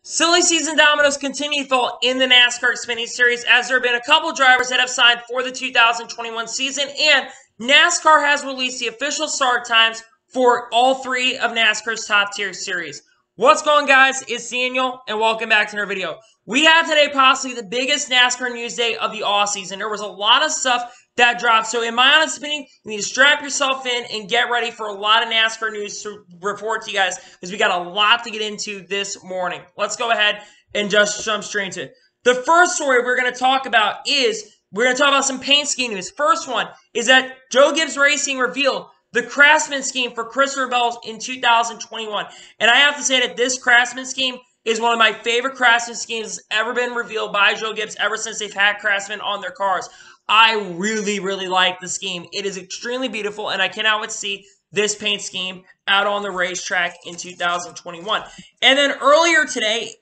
Silly season dominoes continue to fall in the NASCAR Xfinity Series as there have been a couple drivers that have signed for the 2021 season, and NASCAR has released the official start times for all three of NASCAR's top tier series. What's going on, guys? It's Daniel, and welcome back to another video. We have today possibly the biggest NASCAR news day of the offseason. There was a lot of stuff that dropped, so in my honest opinion, you need to strap yourself in and get ready for a lot of NASCAR news to report to you guys, because we got a lot to get into this morning. Let's go ahead and just jump straight into it. The first story we're going to talk about is, we're going to talk about some paint scheme news. First one is that Joe Gibbs Racing revealed the Craftsman scheme for Christopher Bell in 2021. And I have to say that this Craftsman scheme is one of my favorite Craftsman schemes that's ever been revealed by Joe Gibbs ever since they've had Craftsman on their cars. I really, really like the scheme. It is extremely beautiful, and I cannot wait to see this paint scheme out on the racetrack in 2021. And then earlier today,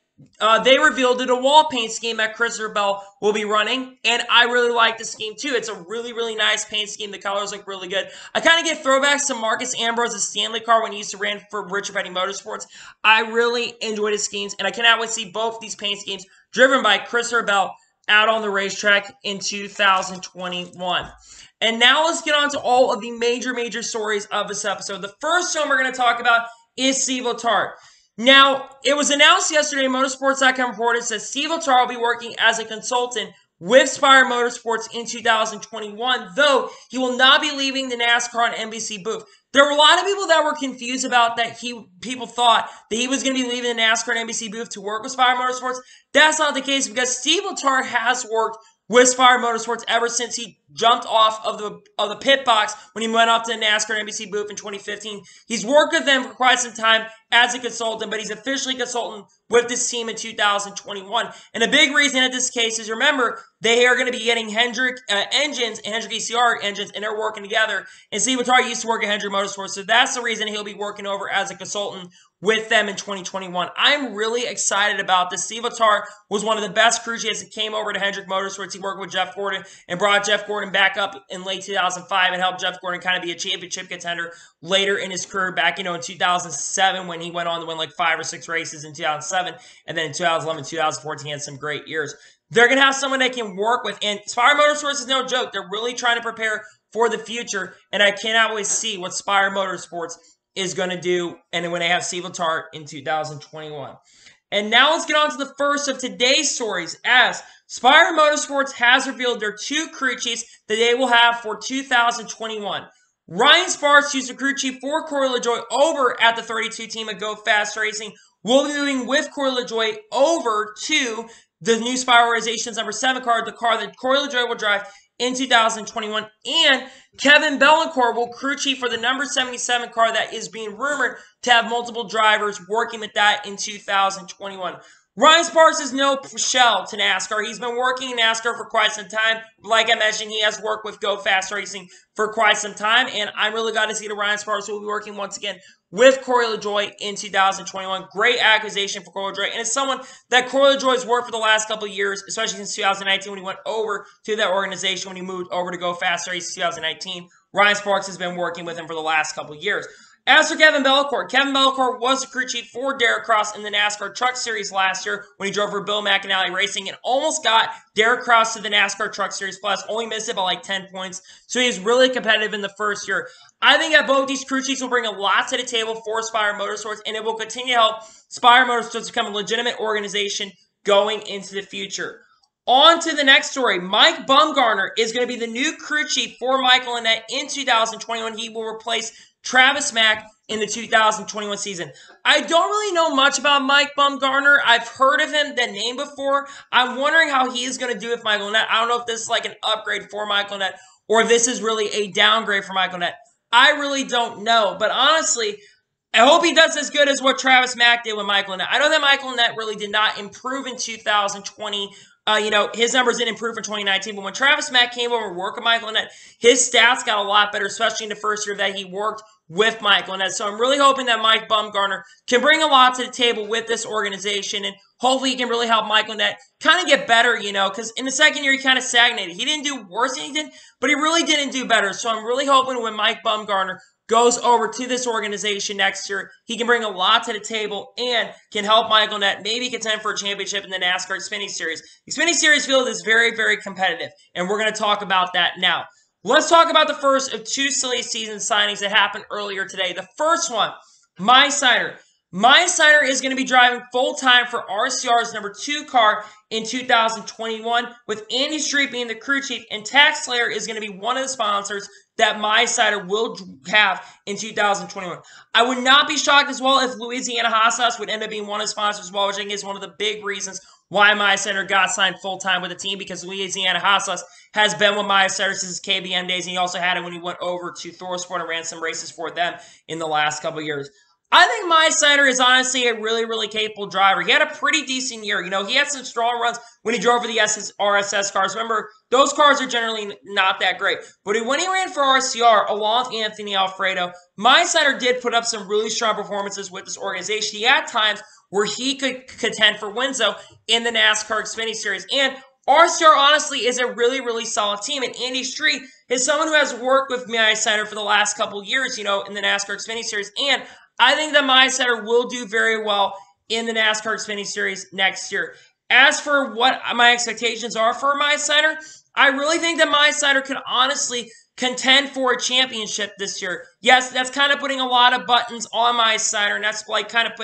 they revealed that a wall paint scheme that Christopher Bell will be running, and I really like the scheme too. It's a really, really nice paint scheme. The colors look really good. I kind of get throwbacks to Marcus Ambrose's Stanley car when he used to run for Richard Petty Motorsports. I really enjoy his schemes, and I cannot wait to see both these paint schemes driven by Christopher Bell out on the racetrack in 2021. And now let's get on to all of the major stories of this episode. The first one we're going to talk about is Steve Letarte. Now, it was announced yesterday, Motorsports.com reported that Steve Letarte will be working as a consultant with Spire Motorsports in 2021, though he will not be leaving the NASCAR and NBC booth. There were a lot of people that were confused about that. People thought that he was going to be leaving the NASCAR and NBC booth to work with Spire Motorsports. That's not the case, because Steve Letarte has worked with Spire Motorsports ever since he jumped off of the pit box when he went up to the NASCAR and NBC booth in 2015. He's worked with them for quite some time as a consultant, but he's officially a consultant with this team in 2021. And a big reason in this case is, remember, they are going to be getting Hendrick engines and Hendrick ECR engines, and they're working together. And Steve Letarte used to work at Hendrick Motorsports, so that's the reason he'll be working over as a consultant with them in 2021. I'm really excited about this. Steve Letarte was one of the best crew chiefs that came over to Hendrick Motorsports. He worked with Jeff Gordon and brought Jeff Gordon back up in late 2005 and helped Jeff Gordon kind of be a championship contender later in his career back, in 2007, when he went on to win like 5 or 6 races in 2007. And then in 2011, 2014, he had some great years. They're going to have someone they can work with. And Spire Motorsports is no joke. They're really trying to prepare for the future. And I cannot wait to see what Spire Motorsports is going to do, and when they have Steve Letarte in 2021. And now let's get on to the first of today's stories, as Spire Motorsports has revealed their 2 crew chiefs that they will have for 2021. Ryan Sparks, who's the crew chief for Corey LaJoie over at the 32 team at Go Fast Racing, will be moving with Corey LaJoie over to the new Spire Organization's number 7 car, the car that Corey LaJoie will drive in 2021, and Gavin Bellacourt will crew chief for the number 77 car that is being rumored to have multiple drivers working with that in 2021. Ryan Sparks is no shell to NASCAR. He's been working in NASCAR for quite some time. Like I mentioned, he has worked with Go Fast Racing for quite some time, and I'm really glad to see that Ryan Sparks will be working once again with Corey LaJoie in 2021. Great acquisition for Corey LaJoie, and it's someone that Corey LaJoie's worked for the last couple of years, especially since 2019 when he went over to that organization, when he moved over to Go Fast Racing 2019. Ryan Sparks has been working with him for the last couple of years. As for Gavin Bellacourt was the crew chief for Derek Cross in the NASCAR Truck Series last year when he drove for Bill McAnally Racing and almost got Derek Cross to the NASCAR Truck Series Plus, only missed it by like 10 points. So he's really competitive in the first year. I think that both these crew chiefs will bring a lot to the table for Spire Motorsports, and it will continue to help Spire Motorsports become a legitimate organization going into the future. On to the next story. Mike Bumgarner is going to be the new crew chief for Michael Annett in 2021. He will replace Travis Mack in the 2021 season. I don't really know much about Mike Bumgarner. I've heard of him, that name, before. I'm wondering how he is going to do with Michael Annett. I don't know if this is like an upgrade for Michael Annett or if this is really a downgrade for Michael Annett. I really don't know. But honestly, I hope he does as good as what Travis Mack did with Michael Annett. I know that Michael Annett really did not improve in 2020. His numbers didn't improve in 2019, but when Travis Mack came over and worked with Michael Annett, his stats got a lot better, especially in the first year that he worked with Michael Annett. So I'm really hoping that Mike Bumgarner can bring a lot to the table with this organization, and hopefully he can really help Michael Annett kind of get better, because in the second year he kind of stagnated. He didn't do worse than he did, but he really didn't do better. So I'm really hoping when Mike Bumgarner goes over to this organization next year, he can bring a lot to the table and can help Michael Nett maybe contend for a championship in the NASCAR Xfinity Series. The Xfinity Series field is very, very competitive, and we're going to talk about that now. Let's talk about the first of two silly season signings that happened earlier today. The first one, My Sider. My Sider is going to be driving full-time for RCR's number 2 car in 2021, with Andy Street being the crew chief, and Tax Slayer is going to be one of the sponsors that My Sider will have in 2021. I would not be shocked as well if Louisiana-Haas would end up being one of the sponsors as well, which I think is one of the big reasons why My Sider got signed full-time with the team, because Louisiana-Haas has been with My Sider since his KBM days, and he also had it when he went over to Thorsport and ran some races for them in the last couple of years. I think My Sider is honestly a really, really capable driver. He had a pretty decent year. You know, he had some strong runs when he drove for the RSS cars. Remember, those cars are generally not that great. But when he ran for RCR, along with Anthony Alfredo, My Sider did put up some really strong performances with this organization. He had times where he could contend for wins, though, in the NASCAR Xfinity Series. And RCR, honestly, is a really, really solid team. And Andy Street is someone who has worked with My Sider for the last couple of years, you know, in the NASCAR Xfinity Series. And I think that My Sider will do very well in the NASCAR Xfinity Series next year. As for what my expectations are for My Sider, I really think that My Sider could honestly contend for a championship this year. Yes, that's kind of putting a lot of buttons on My Sider, and that's like kind of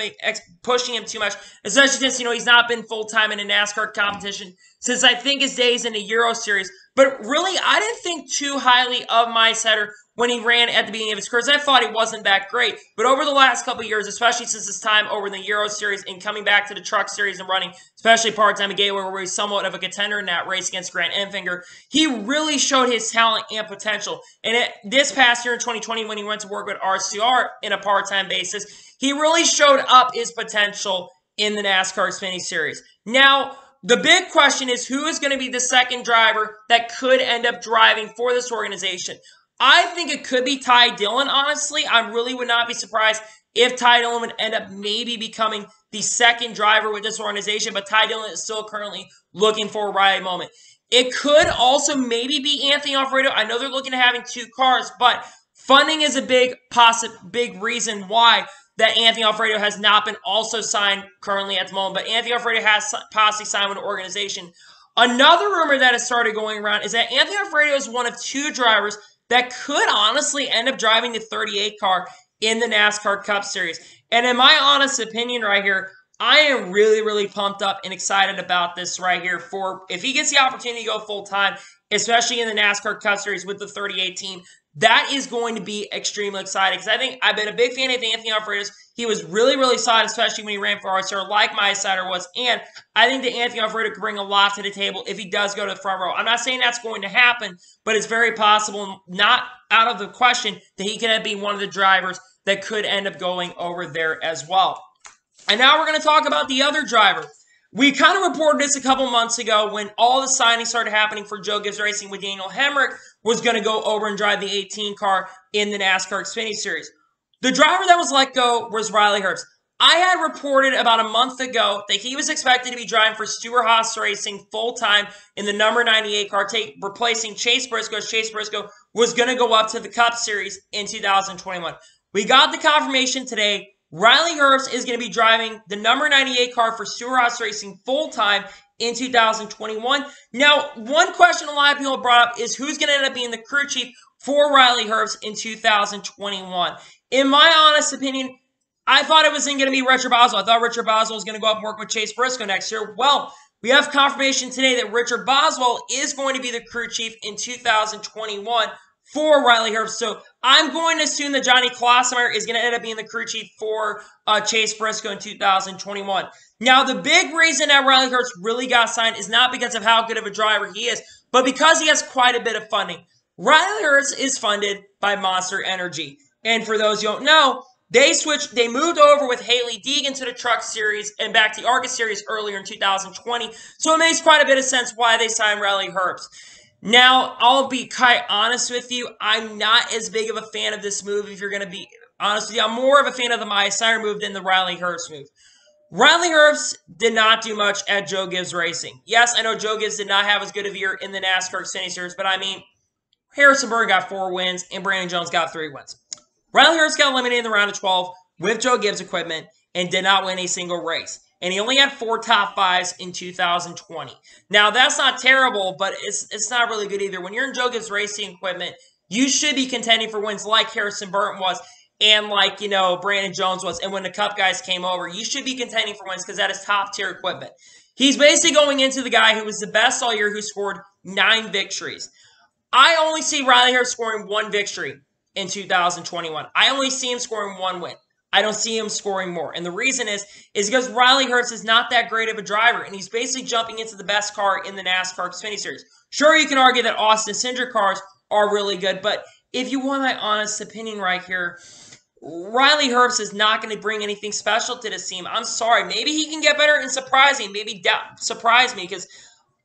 pushing him too much, especially since, you know, he's not been full-time in a NASCAR competition since I think his days in the Euro Series. But really, I didn't think too highly of My Sider when he ran at the beginning of his career. I thought he wasn't that great. But over the last couple of years, especially since his time over in the Euro Series and coming back to the Truck Series and running, especially part-time at Gateway, where he's somewhat of a contender in that race against Grant Enfinger, he really showed his talent and potential. And this past year in 2020, when he went to work with RCR in a part-time basis, he really showed up his potential in the NASCAR Xfinity Series. Now, the big question is, who is going to be the second driver that could end up driving for this organization? I think it could be Ty Dillon, honestly. I really would not be surprised if Ty Dillon would end up maybe becoming the second driver with this organization, but Ty Dillon is still currently looking for a right moment. It could also maybe be Anthony Alfredo. I know they're looking at having 2 cars, but funding is a big reason why that Anthony Alfredo has not been also signed currently at the moment. But Anthony Alfredo has possibly signed with an organization. Another rumor that has started going around is that Anthony Alfredo is one of 2 drivers that could honestly end up driving the 38 car in the NASCAR Cup Series. And in my honest opinion right here, I am really, really pumped up and excited about this right here for if he gets the opportunity to go full-time, especially in the NASCAR Cup Series with the 38 team. That is going to be extremely exciting because I think I've been a big fan of Anthony Alfredo. He was really, really solid, especially when he ran for RCR like My Sider was. And I think that Anthony Alfredo could bring a lot to the table if he does go to the front row. I'm not saying that's going to happen, but it's very possible, not out of the question, that he could end up being one of the drivers that could end up going over there as well. And now we're going to talk about the other driver. We kind of reported this a couple months ago when all the signings started happening for Joe Gibbs Racing with Daniel Hemrick was going to go over and drive the 18 car in the NASCAR Xfinity Series. The driver that was let go was Riley Herbst. I had reported about a month ago that he was expected to be driving for Stewart-Haas Racing full-time in the number 98 car, replacing Chase Briscoe. Chase Briscoe was going to go up to the Cup Series in 2021. We got the confirmation today. Riley Herbst is going to be driving the number 98 car for Stewart-Haas Racing full-time in 2021. Now, one question a lot of people brought up is who's going to end up being the crew chief for Riley Herbst in 2021. In my honest opinion, I thought it was going to be Richard Boswell. I thought Richard Boswell was going to go up and work with Chase Briscoe next year. Well, we have confirmation today that Richard Boswell is going to be the crew chief in 2021 for Riley Herbst. So I'm going to assume that Johnny Klosmeyer is going to end up being the crew chief for Chase Briscoe in 2021. Now, the big reason that Riley Herbst really got signed is not because of how good of a driver he is, but because he has quite a bit of funding. Riley Herbst is funded by Monster Energy. And for those who don't know, they moved over with Haley Deegan to the Truck Series and back to the ARCA Series earlier in 2020. So it makes quite a bit of sense why they signed Riley Herbst. Now, I'll be quite honest with you. I'm not as big of a fan of this move, if you're going to be honest with you. I'm more of a fan of the My Sider move than the Riley Herbst move. Riley Herbst did not do much at Joe Gibbs Racing. Yes, I know Joe Gibbs did not have as good of a year in the NASCAR Xfinity Series, but I mean, Harrison Burton got 4 wins and Brandon Jones got 3 wins. Riley Herbst got eliminated in the round of 12 with Joe Gibbs equipment and did not win a single race. And he only had 4 top 5s in 2020. Now, that's not terrible, but it's not really good either. When you're in Joe Gibbs racing equipment, you should be contending for wins like Harrison Burton was and like, Brandon Jones was. And when the Cup guys came over, you should be contending for wins because that is top-tier equipment. He's basically going into the guy who was the best all year who scored 9 victories. I only see Riley Herbst scoring 1 victory in 2021. I only see him scoring 1 win. I don't see him scoring more. And the reason is because Riley Herbst is not that great of a driver, and he's basically jumping into the best car in the NASCAR Xfinity Series. Sure, you can argue that Austin Cindric cars are really good, but if you want my honest opinion right here, Riley Herbst is not going to bring anything special to this team. I'm sorry. Maybe he can get better and surprise me. Maybe surprise me because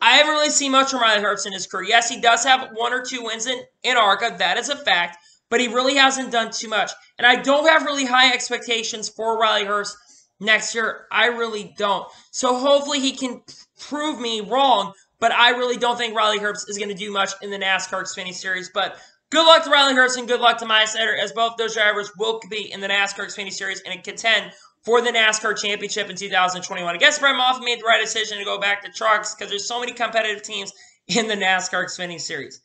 I haven't really seen much from Riley Herbst in his career. Yes, he does have 1 or 2 wins in ARCA. That is a fact. But he really hasn't done too much. And I don't have really high expectations for Riley Herbst next year. I really don't. So hopefully he can prove me wrong. But I really don't think Riley Herbst is going to do much in the NASCAR Xfinity Series. But good luck to Riley Herbst and good luck to Myles Eder, as both those drivers will be in the NASCAR Xfinity Series and contend for the NASCAR Championship in 2021. I guess Brett Moffitt made the right decision to go back to trucks because there's so many competitive teams in the NASCAR Xfinity Series.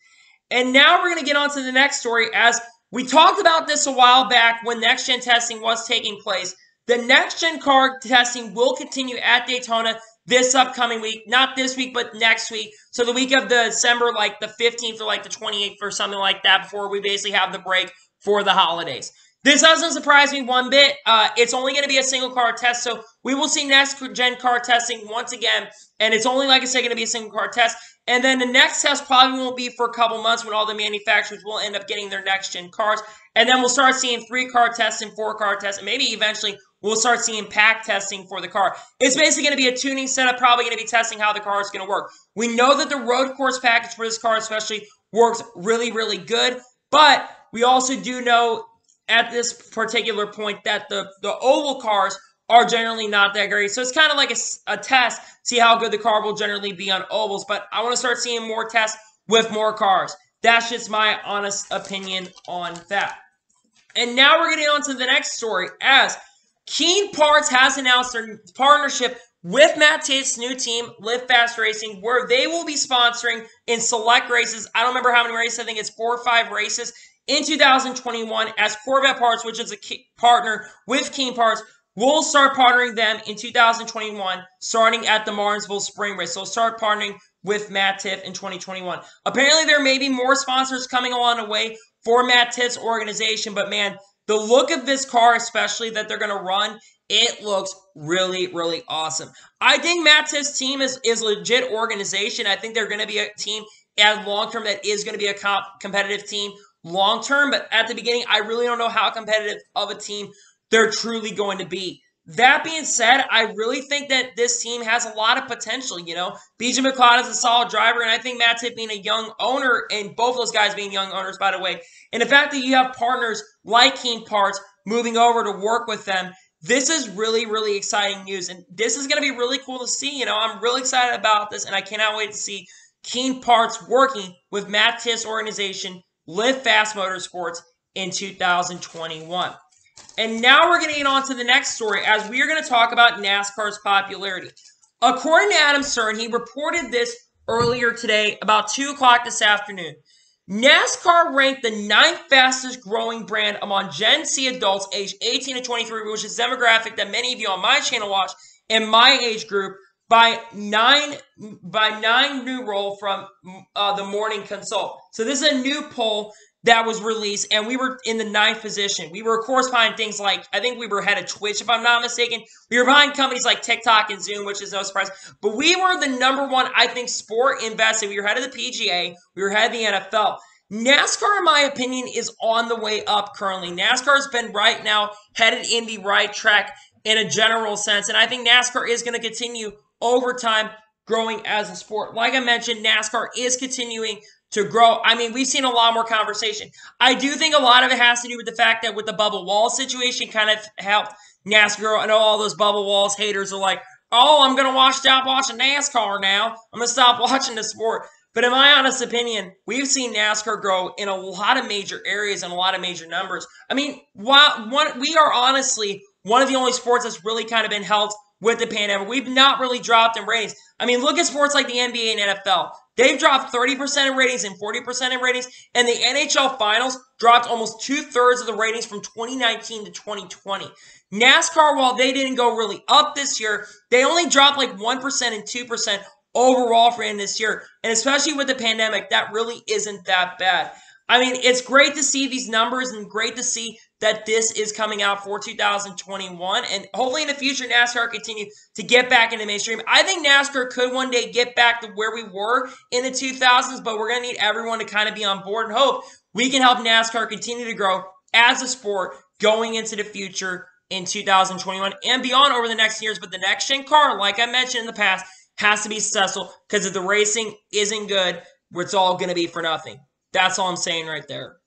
And now we're going to get on to the next story. As we talked about this a while back when next-gen testing was taking place. The next-gen car testing will continue at Daytona this upcoming week. Not this week, but next week. So the week of December, like the 15th or like the 28th or something like that, before we basically have the break for the holidays. This doesn't surprise me one bit. It's only going to be a single car test, so we will see next-gen car testing once again. And it's only, like I said, going to be a single car test. And then the next test probably won't be for a couple months when all the manufacturers will end up getting their next-gen cars. And then we'll start seeing 3-car tests and 4-car tests. And maybe eventually we'll start seeing pack testing for the car. It's basically going to be a tuning setup, probably going to be testing how the car is going to work. We know that the road course package for this car especially works really, really good. But we also do know at this particular point that the oval cars are generally not that great. So it's kind of like a test, see how good the car will generally be on ovals. But I want to start seeing more tests with more cars. That's just my honest opinion on that. And now we're getting on to the next story, as Keen Parts has announced their partnership with Matt Tate's new team, Live Fast Racing, where they will be sponsoring in select races. I don't remember how many races. I think it's 4 or 5 races in 2021, as Corvette Parts, which is a partner with Keen Parts, will start partnering them in 2021, starting at the Martinsville Spring Race. So start partnering with Matt Tiff in 2021. Apparently, there may be more sponsors coming along the way for Matt Tiff's organization, but man, the look of this car, especially that they're going to run, it looks really, really awesome. I think Matt Tiff's team is a legit organization. I think they're going to be a team at long-term that is going to be a competitive team long-term, but at the beginning, I really don't know how competitive of a team they're truly going to be. That being said, I really think that this team has a lot of potential, BJ McLeod is a solid driver, and I think Matt Tiff being a young owner, and both those guys being young owners, by the way, and the fact that you have partners like Keen Parts moving over to work with them, this is really, really exciting news, and this is going to be really cool to see. I'm really excited about this, and I cannot wait to see Keen Parts working with Matt Tiff's organization, Live Fast Motorsports, in 2021. And now we're going to get on to the next story, as we are going to talk about NASCAR's popularity. According to Adam Stern, he reported this earlier today, about 2 o'clock this afternoon. NASCAR ranked the 9th fastest growing brand among Gen Z adults aged 18 to 23, which is a demographic that many of you on my channel watch in my age group, by 9 new roll from the Morning Consult. So this is a new poll that was released, and we were in the 9th position. We were, of course, behind things like, I think we were ahead of Twitch, if I'm not mistaken. We were behind companies like TikTok and Zoom, which is no surprise. But we were the #1, I think, sport invested. We were ahead of the PGA. We were ahead of the NFL. NASCAR, in my opinion, is on the way up currently. NASCAR has been right now headed in the right track in a general sense, and I think NASCAR is going to continue over time growing as a sport. Like I mentioned, NASCAR is continuing to grow. I mean, we've seen a lot more conversation. I do think a lot of it has to do with the fact that with the Bubba Wallace situation kind of helped NASCAR grow. I know all those Bubba Wallace haters are like, oh, I'm going to stop watching NASCAR now. I'm going to stop watching the sport. But in my honest opinion, we've seen NASCAR grow in a lot of major areas and a lot of major numbers. I mean, we are honestly one of the only sports that's really kind of been helped with the pandemic. We've not really dropped in ratings. I mean, look at sports like the NBA and NFL. They've dropped 30% in ratings and 40% in ratings, and the NHL Finals dropped almost 2/3 of the ratings from 2019 to 2020. NASCAR, while they didn't go really up this year, they only dropped like 1% and 2% overall for him this year. And especially with the pandemic, that really isn't that bad. I mean, it's great to see these numbers and great to see that this is coming out for 2021. And hopefully in the future, NASCAR continue to get back into mainstream. I think NASCAR could one day get back to where we were in the 2000s, but we're going to need everyone to kind of be on board and hope we can help NASCAR continue to grow as a sport going into the future in 2021 and beyond over the next years. But the next gen car, like I mentioned in the past, has to be successful, because if the racing isn't good, it's all going to be for nothing. That's all I'm saying right there.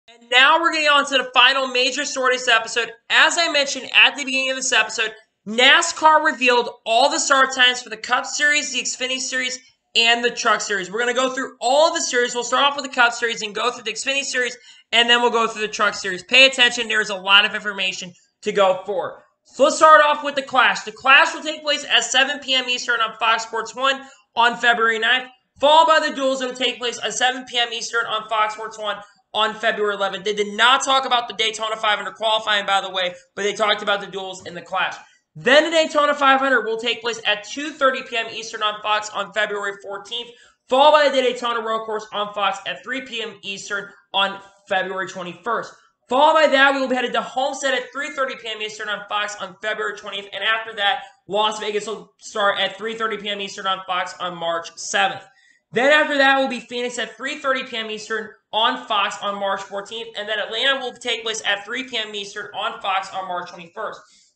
And now we're getting on to the final major story of this episode. As I mentioned at the beginning of this episode, NASCAR revealed all the start times for the Cup Series, the Xfinity Series, and the Truck Series. We're going to go through all of the series. We'll start off with the Cup Series and go through the Xfinity Series, and then we'll go through the Truck Series. Pay attention. There's a lot of information to go for. So let's start off with the Clash. The Clash will take place at 7 p.m. Eastern on Fox Sports 1 on February 9th, followed by the Duels that will take place at 7 p.m. Eastern on Fox Sports 1 on February 11th. They did not talk about the Daytona 500 qualifying, by the way, but they talked about the Duels in the Clash. Then the Daytona 500 will take place at 2:30 p.m. Eastern on Fox on February 14th, followed by the Daytona Road Course on Fox at 3 p.m. Eastern on February 21st. Followed by that, we will be headed to Homestead at 3:30 p.m. Eastern on Fox on February 20th. And after that, Las Vegas will start at 3:30 p.m. Eastern on Fox on March 7th. Then after that will be Phoenix at 3:30 p.m. Eastern on Fox on March 14th. And then Atlanta will take place at 3 p.m. Eastern on Fox on March 21st.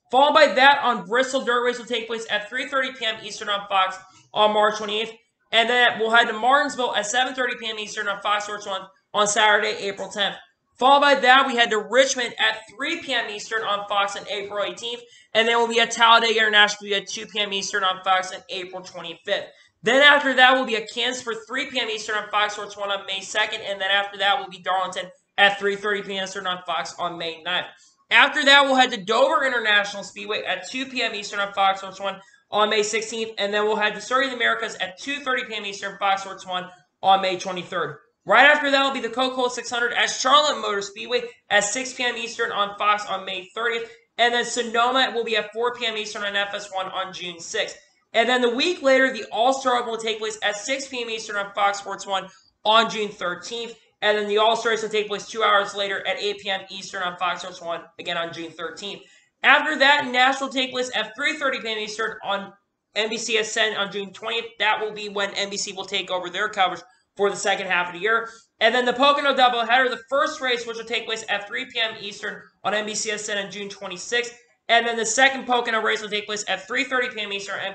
Followed by that, on Bristol, Dirt Race will take place at 3:30 p.m. Eastern on Fox on March 28th. And then we'll head to Martinsville at 7:30 p.m. Eastern on Fox Sports 1 on Saturday, April 10th. Followed by that, we head to Richmond at 3 p.m. Eastern on Fox on April 18th. And then we'll be at Talladega International at 2 p.m. Eastern on Fox on April 25th. Then after that, we'll be at Kansas for 3 p.m. Eastern on Fox Sports 1 on May 2nd. And then after that, we'll be Darlington at 3:30 p.m. Eastern on Fox on May 9th. After that, we'll head to Dover International Speedway at 2 p.m. Eastern on Fox Sports 1 on May 16th. And then we'll head to Circuit of the Americas at 2:30 p.m. Eastern Fox Sports 1 on May 23rd. Right after that will be the Coca-Cola 600 at Charlotte Motor Speedway at 6 p.m. Eastern on Fox on May 30th. And then Sonoma will be at 4 p.m. Eastern on FS1 on June 6th. And then the week later, the All-Star Open will take place at 6 p.m. Eastern on Fox Sports 1 on June 13th. And then the All-Star Race will take place 2 hours later at 8 p.m. Eastern on Fox Sports 1, again on June 13th. After that, Nashville will take place at 3:30 p.m. Eastern on NBCSN on June 20th. That will be when NBC will take over their coverage for the second half of the year. And then the Pocono doubleheader, the first race, which will take place at 3 p.m. Eastern on NBCSN on June 26th. And then the second Pocono race will take place at 3:30 p.m. Eastern on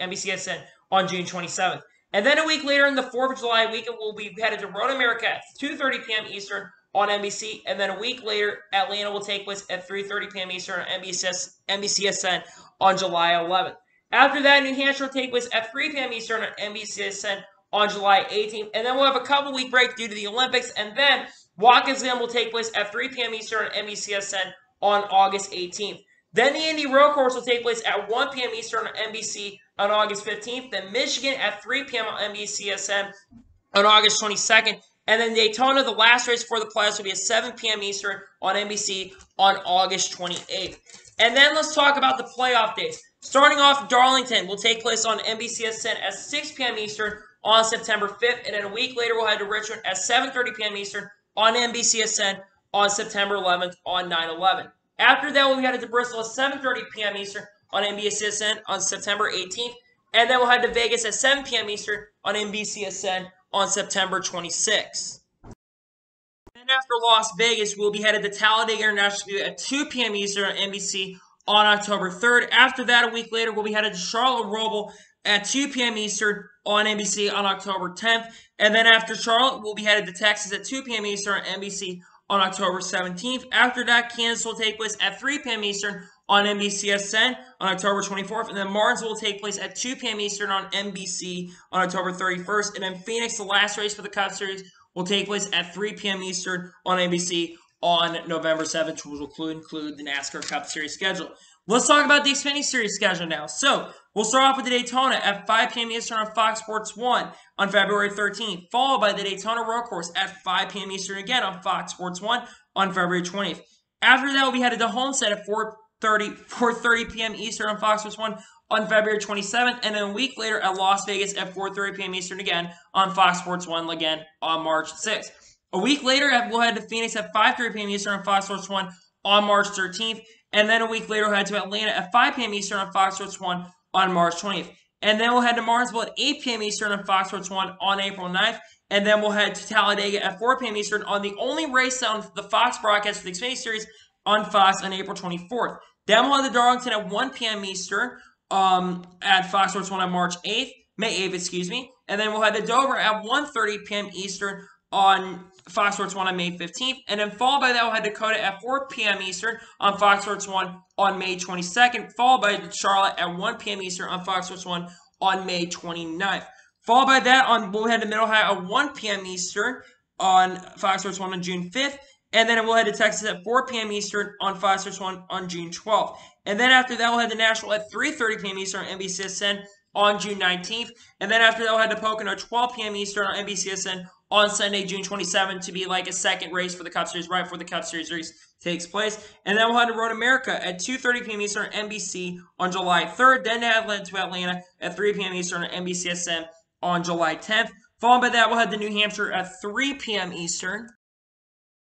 NBCSN on June 27th. And then a week later, in the 4th of July weekend, we'll be headed to Road America at 2:30 p.m. Eastern on NBC. And then a week later, Atlanta will take place at 3:30 p.m. Eastern on NBCSN on July 11th. After that, New Hampshire will take place at 3 p.m. Eastern on NBCSN on July 18th. And then we'll have a couple-week break due to the Olympics. And then Watkins Glen will take place at 3 p.m. Eastern on NBCSN on August 18th. Then the Indy Road Course will take place at 1 p.m. Eastern on NBC on August 15th. Then Michigan at 3 p.m. on NBCSN on August 22nd. And then Daytona, the last race for the playoffs, will be at 7 p.m. Eastern on NBC on August 28th. And then let's talk about the playoff dates. Starting off, Darlington will take place on NBCSN at 6 p.m. Eastern on September 5th. And then a week later, we'll head to Richmond at 7:30 p.m. Eastern on NBCSN on September 11th on 9/11. After that, we'll be headed to Bristol at 7:30 p.m. Eastern on NBCSN on September 18th. And then we'll head to Vegas at 7 p.m. Eastern on NBCSN on September 26th. And after Las Vegas, we'll be headed to Talladega International Speedway at 2 p.m. Eastern on NBC on October 3rd. After that, a week later, we'll be headed to Charlotte Roval at 2 p.m. Eastern on NBC on October 10th. And then after Charlotte, we'll be headed to Texas at 2 p.m. Eastern on NBC on October 17th. After that, Kansas will take place at 3 p.m. Eastern on NBCSN on October 24th. And then Martinsville will take place at 2 p.m. Eastern on NBC on October 31st. And then Phoenix, the last race for the Cup Series, will take place at 3 p.m. Eastern on NBC on November 7th, which will include the NASCAR Cup Series schedule. Let's talk about the Xfinity Series schedule now. So, we'll start off with the Daytona at 5 p.m. Eastern on Fox Sports 1 on February 13th, followed by the Daytona Road Course at 5 p.m. Eastern again on Fox Sports 1 on February 20th. After that, we'll be headed to Homestead at 4:30 p.m. Eastern on Fox Sports 1 on February 27th, and then a week later at Las Vegas at 4:30 p.m. Eastern again on Fox Sports 1 again on March 6th. A week later, we'll head to Phoenix at 5:30 p.m. Eastern on Fox Sports 1 on March 13th. And then a week later, we'll head to Atlanta at 5 p.m. Eastern on Fox Sports 1 on March 20th. And then we'll head to Martinsville at 8 p.m. Eastern on Fox Sports 1 on April 9th. And then we'll head to Talladega at 4 p.m. Eastern on the only race on the Fox broadcast for the Xfinity Series on Fox on April 24th. Then we'll head to Darlington at 1 p.m. Eastern at Fox Sports 1 on March 8th, May 8th, excuse me. And then we'll head to Dover at 1:30 p.m. Eastern on Fox Sports 1 on May 15th. And then followed by that, we'll head to Dakota at 4 p.m. Eastern on Fox Sports 1 on May 22nd. Followed by Charlotte at 1 p.m. Eastern on Fox Sports 1 on May 29th. Followed by that, we'll head to Mid Ohio at 1 p.m. Eastern on Fox Sports 1 on June 5th. And then we'll head to Texas at 4 p.m. Eastern on Fox Sports 1 on June 12th. And then after that, we'll head to Nashville at 3:30 p.m. Eastern on NBCSN on June 19th. And then after that, we'll head to Pocono at 12 p.m. Eastern on NBCSN on Sunday, June 27th, to be like a second race for the Cup Series, right before the Cup Series race takes place. And then we'll head to Road America at 2:30 p.m. Eastern on NBC on July 3rd. Then to Atlanta at 3 p.m. Eastern on NBCSN on July 10th. Followed by that, we'll head to New Hampshire at 3 p.m. Eastern.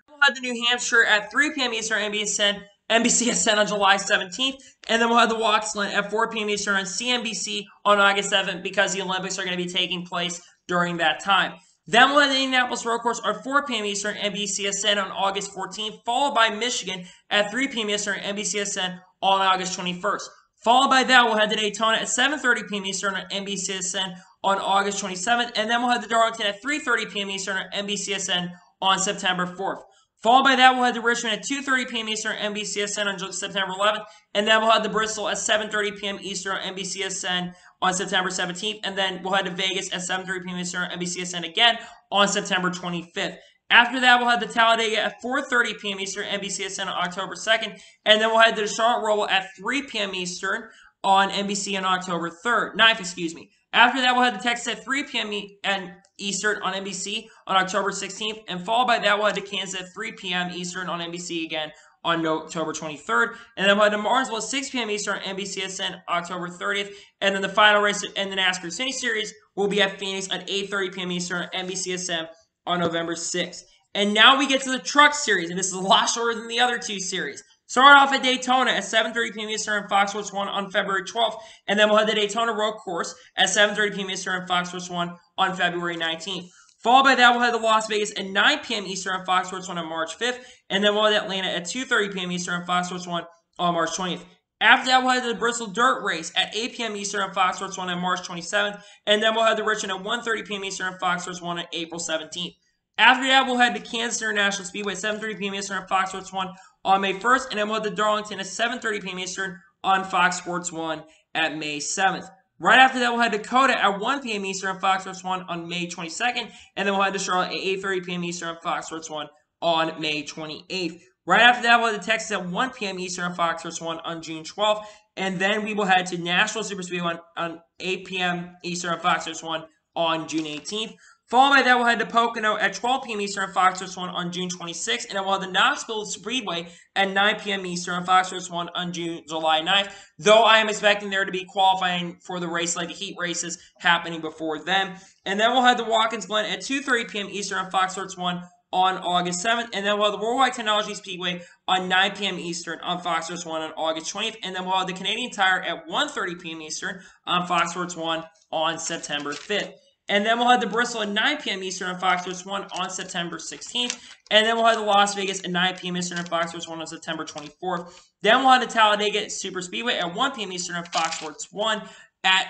We'll head to New Hampshire at 3 p.m. Eastern on NBCSN on July 17th. And then we'll head to Waxland at 4 p.m. Eastern on CNBC on August 7th, because the Olympics are going to be taking place during that time. Then we'll head to the Indianapolis Road Course at 4 p.m. Eastern NBCSN on August 14th, followed by Michigan at 3 p.m. Eastern NBCSN on August 21st. Followed by that, we'll head to Daytona at 7:30 p.m. Eastern on NBCSN on August 27th, and then we'll head to Darlington at 3:30 p.m. Eastern on NBCSN on September 4th. Followed by that, we'll head to Richmond at 2:30 p.m. Eastern on NBCSN on September 11th, and then we'll head to Bristol at 7:30 p.m. Eastern on NBCSN on September 17th, and then we'll head to Vegas at 7:30 p.m. Eastern on NBCSN again on September 25th. After that, we'll head to Talladega at 4:30 p.m. Eastern NBCSN on October 2nd, and then we'll head to the Charlotte Roval at 3 p.m. Eastern on NBC on October 9th, excuse me. After that, we'll head to Texas at 3 p.m. Eastern on NBC on October 16th, and followed by that, we'll head to Kansas at 3 p.m. Eastern on NBC again on October 23rd, and then we'll head to Martinsville at 6 p.m. Eastern on NBCSN October 30th, and then the final race in the NASCAR Xfinity Series will be at Phoenix at 8:30 p.m. Eastern on NBCSN on November 6th. And now we get to the Truck Series, and this is a lot shorter than the other two series. Start off at Daytona at 7:30 p.m. Eastern on Fox Sports 1 on February 12th, and then we'll head to Daytona Road Course at 7:30 p.m. Eastern on Fox Sports 1 on February 19th. Followed by that, we'll head to Las Vegas at 9 p.m. Eastern on Fox Sports 1 on March 5th, and then we'll head to Atlanta at 2:30 p.m. Eastern on Fox Sports 1 on March 20th. After that, we'll head to the Bristol Dirt Race at 8 p.m. Eastern on Fox Sports 1 on March 27th, and then we'll head to Richmond at 1:30 p.m. Eastern on Fox Sports 1 on April 17th. After that, we'll head to Kansas International Speedway at 7:30 p.m. Eastern on Fox Sports 1 on May 1st, and then we'll head to Darlington at 7:30 p.m. Eastern on Fox Sports 1 at May 7th. Right after that, we'll head to Dakota at 1 p.m. Eastern on Fox Sports 1 on May 22nd, and then we'll head to Charlotte at 8:30 p.m. Eastern on Fox Sports 1 on May 28th. Right after that, we'll head to Texas at 1 p.m. Eastern on Fox Sports 1 on June 12th, and then we will head to Nashville Superspeedway on 8 p.m. Eastern on Fox Sports 1 on June 18th. Followed by that, we'll head to Pocono at 12 p.m. Eastern on Fox Sports 1 on June 26th, and then we'll head to Knoxville Speedway at 9 p.m. Eastern on Fox Sports 1 on July 9th, though I am expecting there to be qualifying for the race, like the heat races, happening before then. And then we'll head to Watkins Glen at 2:30 p.m. Eastern on Fox Sports 1 on August 7th, and then we'll have the Worldwide Technology Speedway on 9 p.m. Eastern on Fox Sports 1 on August 20th, and then we'll have the Canadian Tire at 1:30 p.m. Eastern on Fox Sports 1 on September 5th. And then we'll head to Bristol at 9 p.m. Eastern on Fox Sports 1 on September 16th. And then we'll head to Las Vegas at 9 p.m. Eastern on Fox Sports 1 on September 24th. Then we'll head to Talladega Super Speedway at 1 p.m. Eastern on Fox Sports 1 at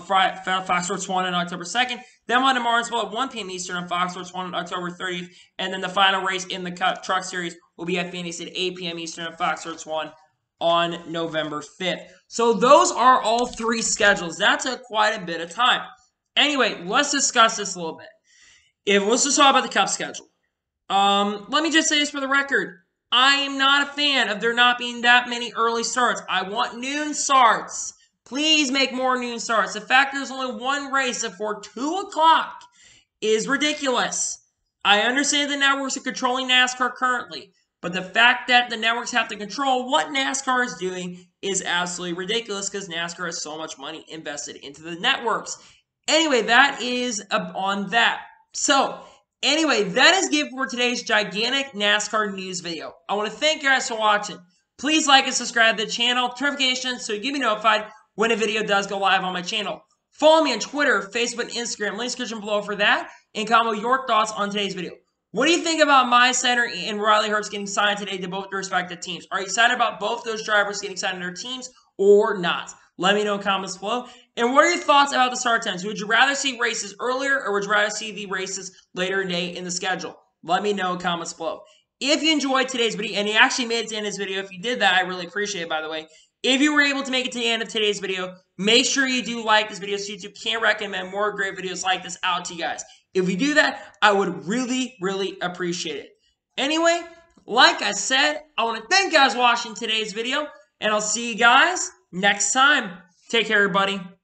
Fox Sports 1 on October 2nd. Then we'll head to Martinsville at 1 p.m. Eastern on Fox Sports 1 on October 30th. And then the final race in the Truck Series will be at Phoenix at 8 p.m. Eastern on Fox Sports 1 on November 5th. So those are all 3 schedules. That's quite a bit of time. Anyway, let's discuss this a little bit. Let's just talk about the Cup schedule. Let me just say this for the record. I am not a fan of there not being that many early starts. I want noon starts. Please make more noon starts. The fact there's only one race before 2 o'clock is ridiculous. I understand the networks are controlling NASCAR currently, but the fact that the networks have to control what NASCAR is doing is absolutely ridiculous because NASCAR has so much money invested into the networks. Anyway, that is on that. So, anyway, that is it for today's gigantic NASCAR news video. I want to thank you guys for watching. Please like and subscribe to the channel, notifications, so you get me notified when a video does go live on my channel. Follow me on Twitter, Facebook, and Instagram. Link description below for that. And comment your thoughts on today's video. What do you think about my center and Riley Herbst getting signed today to both their respective teams? Are you excited about both those drivers getting signed to their teams or not? Let me know in comments below. And what are your thoughts about the start times? Would you rather see races earlier or would you rather see the races later in the day in the schedule? Let me know in comments below. If you enjoyed today's video, and you actually made it to the end of this video, if you did that, I really appreciate it, by the way. If you were able to make it to the end of today's video, make sure you do like this video so YouTube can recommend more great videos like this out to you guys. If you do that, I would really, really appreciate it. Anyway, like I said, I want to thank you guys for watching today's video, and I'll see you guys next time. Take care, everybody.